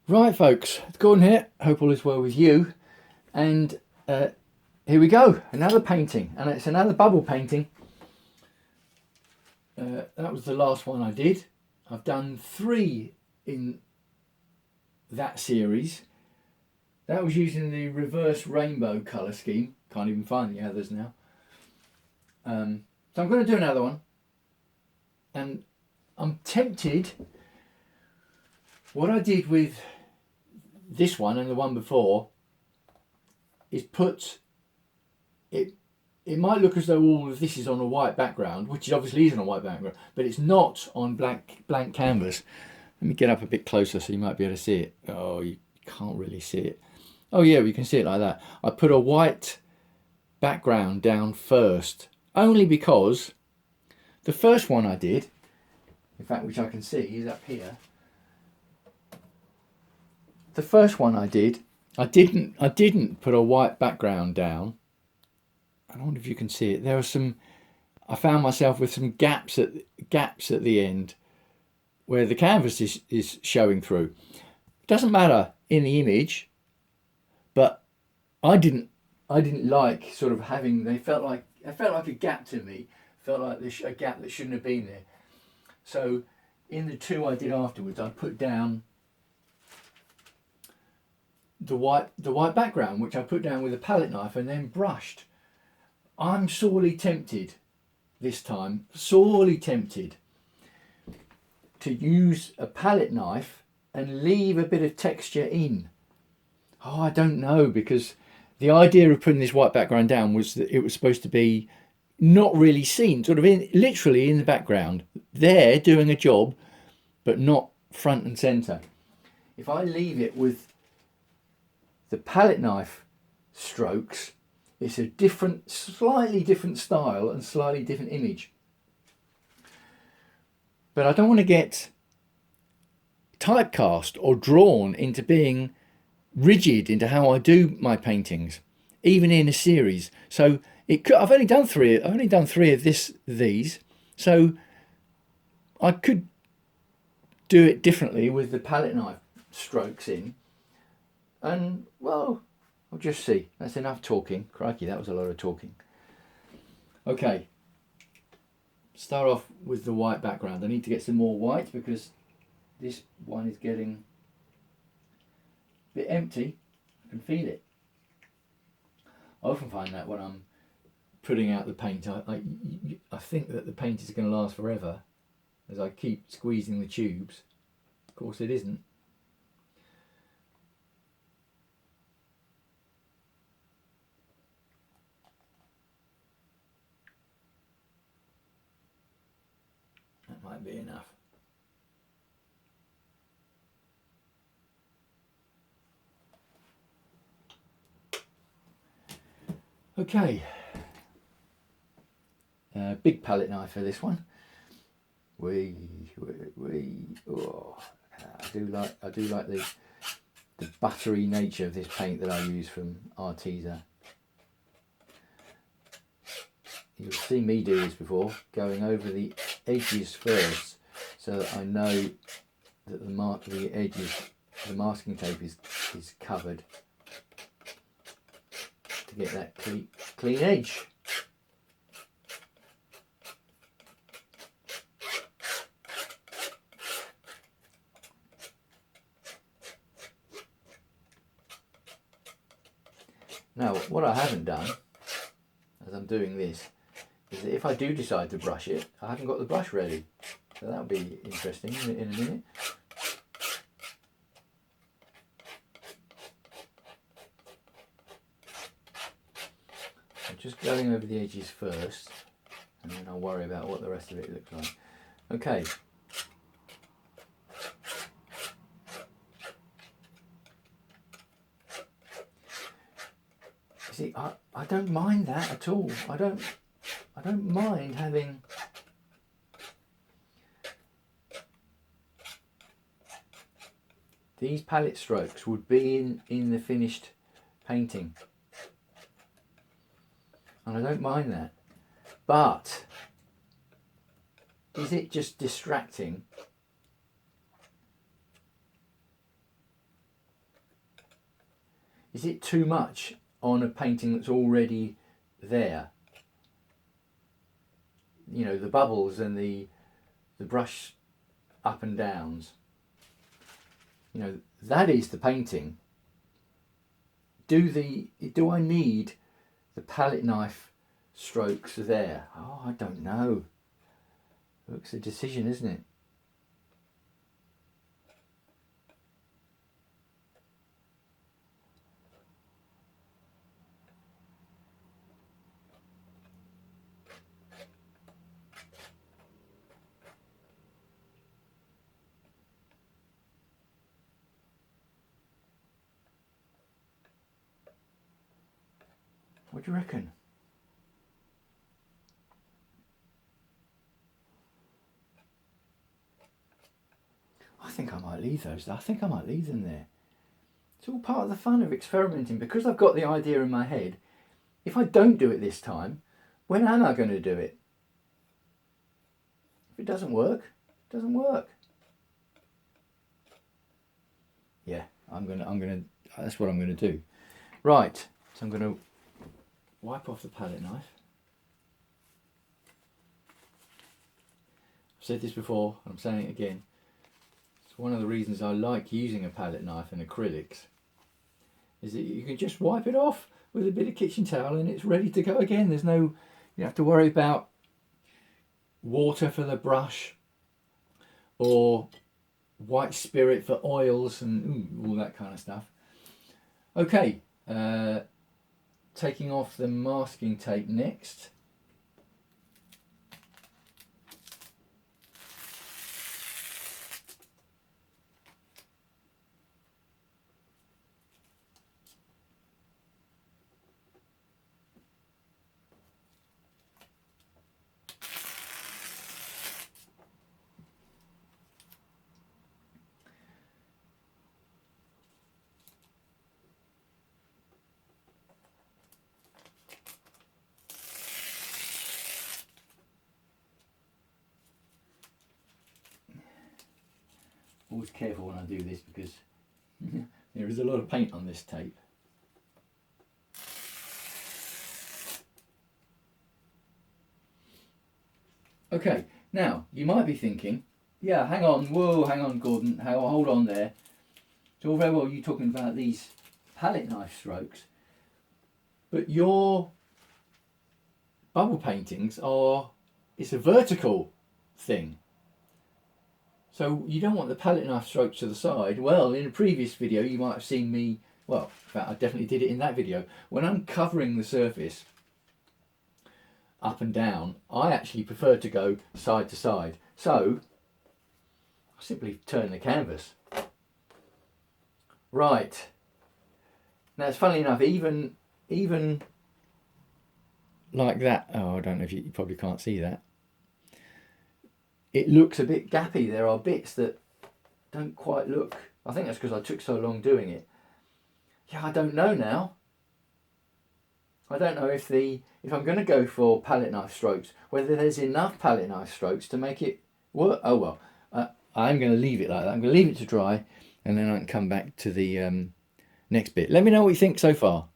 Right, folks, Gordon here. Hope all is well with you. And here we go, another painting, and it's another bubble painting. That was the last one I did. I've done 3 in that series. That was using the reverse rainbow colour scheme. Can't even find the others now. So I'm going to do another one. And I'm tempted. What I did with this one and the one before is put it. It might look as though all of this is on a white background, which it obviously is on a white background, but it's not on blank canvas. Let me get up a bit closer so you might be able to see it. Oh, you can't really see it. Oh yeah, we can see it like that. I put a white background down first, only because the first one I did, in fact, which I can see is up here. The first one I did, I didn't put a white background down. I wonder if you can see it. There are some. I found myself with some gaps at the end where the canvas is showing through. It doesn't matter in the image, but I didn't like sort of having. It felt like a gap to me. Felt like a gap that shouldn't have been there. So in the 2 I did afterwards, I put down the white background, which I put down with a palette knife and then brushed. I'm sorely tempted this time, sorely tempted to use a palette knife and leave a bit of texture in. Oh, I don't know, because the idea of putting this white background down was that it was supposed to be not really seen, sort of literally in the background, there doing a job, but not front and center. If I leave it with the palette knife strokes, it's a slightly different style and slightly different image. But I don't want to get typecast or drawn into being rigid into how I do my paintings, even in a series. So I've only done 3. I've only done 3 of these. So I could do it differently with the palette knife strokes in. And well, I'll just see. That's enough talking. Crikey, that was a lot of talking. Okay. Start off with the white background. I need to get some more white because this one is getting a bit empty. I can feel it. I often find that when I'm putting out the paint, I think that the paint is going to last forever as I keep squeezing the tubes. Of course it isn't. Might be enough. Okay, big palette knife for this one. Oh, I do like the buttery nature of this paint that I use from Arteza. You'll see me do this before, going over the edges first, so that I know that the edges, the masking tape is covered to get that clean edge. Now, what I haven't done, as I'm doing this, is that if I do decide to brush it, I haven't got the brush ready. So that'll be interesting in a minute. I'm just going over the edges first, and then I'll worry about what the rest of it looks like. Okay. See, I don't mind that at all. I don't mind having these palette strokes would be in the finished painting, and I don't mind that, but is it just distracting is it too much on a painting that's already there? You know, the bubbles and the brush up and downs. You know, that is the painting. Do I need the palette knife strokes there? Oh, I don't know. It's a decision, isn't it? What do you reckon? I think I might leave those. I think I might leave them there. It's all part of the fun of experimenting. Because I've got the idea in my head, if I don't do it this time, when am I going to do it? If it doesn't work, it doesn't work. Yeah, that's what I'm gonna do. Right, so I'm gonna wipe off the palette knife. I've said this before, I'm saying it again. It's one of the reasons I like using a palette knife and acrylics, is that you can just wipe it off with a bit of kitchen towel and it's ready to go again. There's no, you don't have to worry about water for the brush or white spirit for oils and all that kind of stuff. Okay, taking off the masking tape next. Always careful when I do this because there is a lot of paint on this tape. Okay, now you might be thinking, yeah, hang on, whoa, hang on, Gordon, hold on there. It's all very well you talking about these palette knife strokes, but your bubble paintings it's a vertical thing. So you don't want the palette knife strokes to the side. Well, in a previous video you might have seen me, well, in fact I definitely did it in that video. When I'm covering the surface up and down, I actually prefer to go side to side. So I simply turn the canvas. Right. Now it's funny enough, even like that, oh, I don't know if you probably can't see that. It looks a bit gappy. There are bits that don't quite look. I think that's because I took so long doing it. Yeah, I don't know now. I don't know if I'm going to go for palette knife strokes, whether there's enough palette knife strokes to make it work. Oh well, I'm going to leave it like that. I'm going to leave it to dry, and then I can come back to the next bit. Let me know what you think so far.